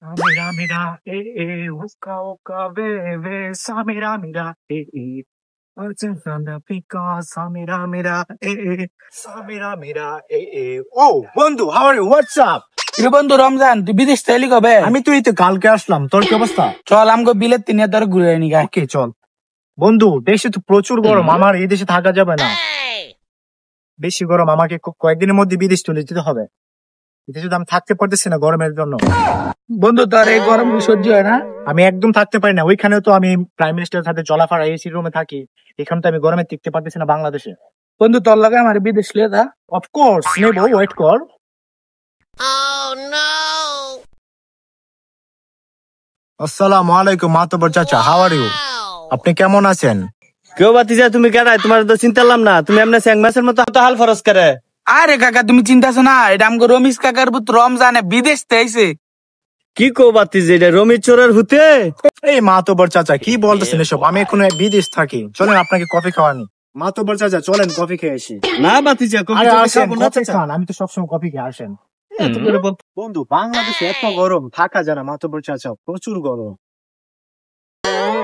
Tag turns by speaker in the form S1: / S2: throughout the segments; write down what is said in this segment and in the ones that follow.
S1: Mira, mira, uka, uka, ve, samira, mira, Arjun from the Pika, samira, mira, samira, mira, Oh, বন্ধু, how are you? What's up?
S2: এ বন্ধু রমজান তুই বিদেশ তাইলি কবে?
S1: আমি তো এই তো কালকে আসলাম, তোর কি অবস্থা?
S2: চল আমগো বিলেত 3 ধরে ঘুরে আনি গা।
S1: ওকে চল। বন্ধু, দেশে তো প্রচুর গরম, আমার এই দেশে থাকা যাবে না। বেশি গরম, আমাকে কয়েকদিনের মধ্যে বিদেশ চলে যেতে হবে। বিদেশে তো আমি থাকতে পারতেছি না গরমের জন্য।
S2: বন্ধু তোর এই গরম কি সহ্য হয় না?
S1: আমি একদম থাকতে পারি না, ওইখানেও তো আমি প্রাইম মিনিস্টারের সাথে চলাফেরা এসি রুমে থাকি, এখানে তো আমি গরমে টিকতে পারতেছি না বাংলাদেশে।
S2: বন্ধু তোর লাগে আমার বিদেশ লিয়ে দা।
S1: অফকোর্স নেবো, ওয়েট কর। আসসালামু আলাইকুম মাতবর চাচা, হাউ আর ইউ? আপনি কেমন আছেন?
S3: কেউ বাতিজা তুমি কেডাই? তোমার তো চিন্তালাম না, তুমি এমনি স্যাং মাসের মতো তো হাল ফরজ করে।
S2: আরে কাকা তুমি চিন্তাছো না, এটা আমগো রমিস কাকার পুত্র রমজানে বিদেশ থেকে
S3: কি কো বাতিজা, এটা রমিত চোরের হুতে?
S1: এই মাতবর চাচা কি বলতেছেন এসব? আমি এখন বিদেশ থাকি, চলেন আপনাকে কফি খাওয়ানি। মাতবর চাচা চলেন কফি খেয়ে আসি।
S3: না বাতিজা, কফি
S1: আরে
S3: টফি
S1: আসেন,
S3: খাবো না
S1: কফি
S3: চাচা।
S1: খান, আমি তো সবসময় কফি খেয়ে আসেন। বন্ধু বাংলাদেশে এত গরম থাকা যায় না মাতবর চাচা, প্রচুর গরম।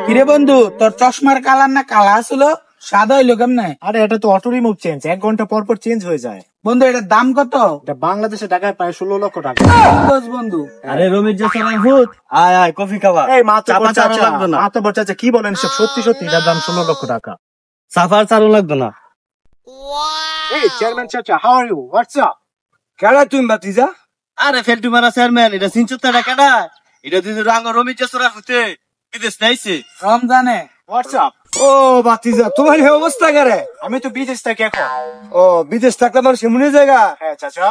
S2: কিরে বন্ধু তোর চশমার কালার না কালা আসলো, সাদা হইলো কেমনে?
S1: আরে এটা তো অটো রিমুভ চেঞ্জ, 1 ঘন্টা পর পর চেঞ্জ হয়ে যায়।
S2: বন্ধু এটার দাম কত?
S1: এটা বাংলাদেশে টাকায় প্রায় 16 লক্ষ টাকা।
S2: বুঝ বন্ধু।
S3: আরে রমিত যে চোরের হুত, আয় আয় কফি খাবা।
S1: এই মাতবর
S3: চাপা চারণ
S1: চাচা,
S3: লাগবে না।
S1: মাতবর চাচা কি বলেন সব? সত্যি সত্যি এটার দাম 16 লক্ষ টাকা।
S3: সাফার চারণ লাগবে না।
S1: এই চেয়ারম্যান চাচা, how are you? What's up?
S3: কেডা তুমি বাতিজা? আরে ফেলটু মারা চেয়ারম্যান, এটা সিনচুত্তাটা কেডা? এটা তুই রাঙ্গ রমিত যে চোরের হুতে বিদেশ নাইছে
S2: রমজানে
S1: হোয়াটস আপ?
S4: ও বাতিজা, তোমার এই অবস্থা করে?
S1: আমি তো বিদেশ থাকি এখন।
S4: ও বিদেশ থাকলে মানুষ এমনি জায়গা।
S1: হ্যাঁ চাচা।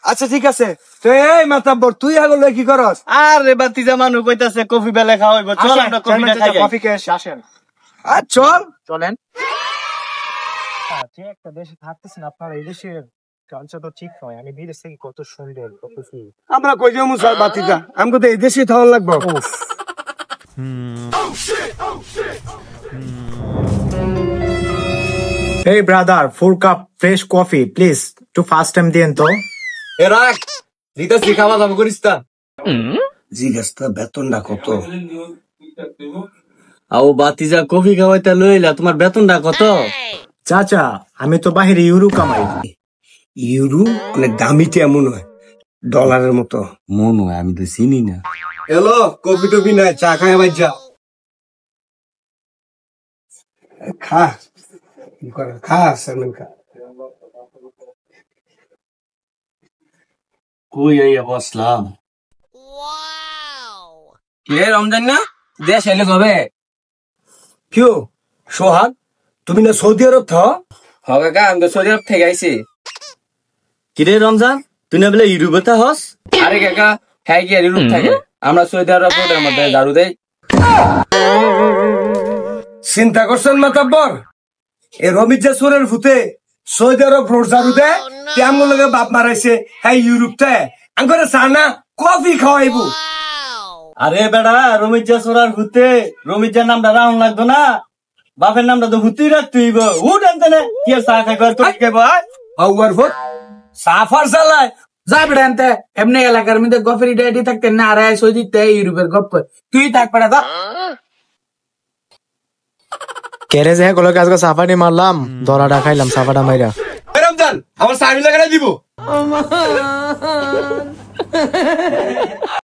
S4: আচ্ছা ঠিক আছে, তো এই মাতাব্বর তুই আগলে কি করস?
S3: আরে বাতিজা মানুষ কইতাছে কফি বেলে খাওয়াইব, চল আমরা কফিটা খাই।
S1: কফি খেয়ে এসে আসেন।
S4: আর চল
S1: চলেন। যে একটা দেশে থাকতেছেন আপনারা, এই দেশের কালচার তো ঠিক নয়। আমি বিদেশ থেকে কত সুন্দর, কত সুন্দর।
S4: আমরা কই যাবো স্যার বাতিজা, আমাকে তো এই দেশে থাকা লাগবো।
S1: Hey brother, 4 cup fresh coffee please, একটু ফাস্ট টাইম দিয়েন তো।
S4: এ রাখ, দিতাছি খাওয়া দাওয়া করিস তা। জিজ্ঞাসা বেতনটা কত?
S3: আও বাতিজা কফি খাওয়াইতে লইলা, তোমার বেতনটা কত?
S1: চাচা আমি তো বাহিরে ইউরো কামাই।
S4: ইউরো অনেক দামিতে এমন হয়, ডলারের মতো
S3: মন হয়, আমি তো চিনি না।
S4: এলো কফি টফি নাই, চা খাই ভাই যা। খা খা সালমান খা।
S3: কই আইয়া বসলাম।
S2: কে রমজান না দেশ এলে কবে?
S4: কিউ সোহাগ, তুমি না সৌদি আরব থাও?
S2: হবে কা, আমি তো সৌদি আরব থেকে আইছি।
S3: কিরে রমজান, তুই না বলে ইউরোপে হস?
S2: আরে কাকা হ্যাঁ কি ইউরোপ থাকে, আমরা সৌদি আরব রোডের মধ্যে ঝাড়ু দেই।
S4: চিন্তা করছেন মাতাব্বর, এ রমিত যে সোরের ভূতে সৌদি আরব রোড ঝাড়ু দেয়, তেমন লগে বাপ মারাইছে হ্যাঁ ইউরোপতে আঙ্গরে সানা কফি খাওয়াইব।
S3: আরে বেড়া, রমিত যে সোরার হুতে, রমিত যে নামটা রাউন্ড লাগতো না, বাপের নামটা তো হুতেই রাখতে হইব। উ টানতে না কি আর চা খাইবার তো খাইব।
S4: আউয়ার ভোট সাফার চালায়
S2: যা বেড়া আনতে, এমনি এলাকার মধ্যে গফের ইডাইডি থাকতে না, আরে সৌদিতে ইউরোপের গপ কর। তুই থাক বেড়া যা।
S1: কেরে যে গলকে আজকে সাফারি মারলাম, দরাটা খাইলাম সাফাটা মাইরা।
S4: রমজান আমার সাইড লাগাই দিব।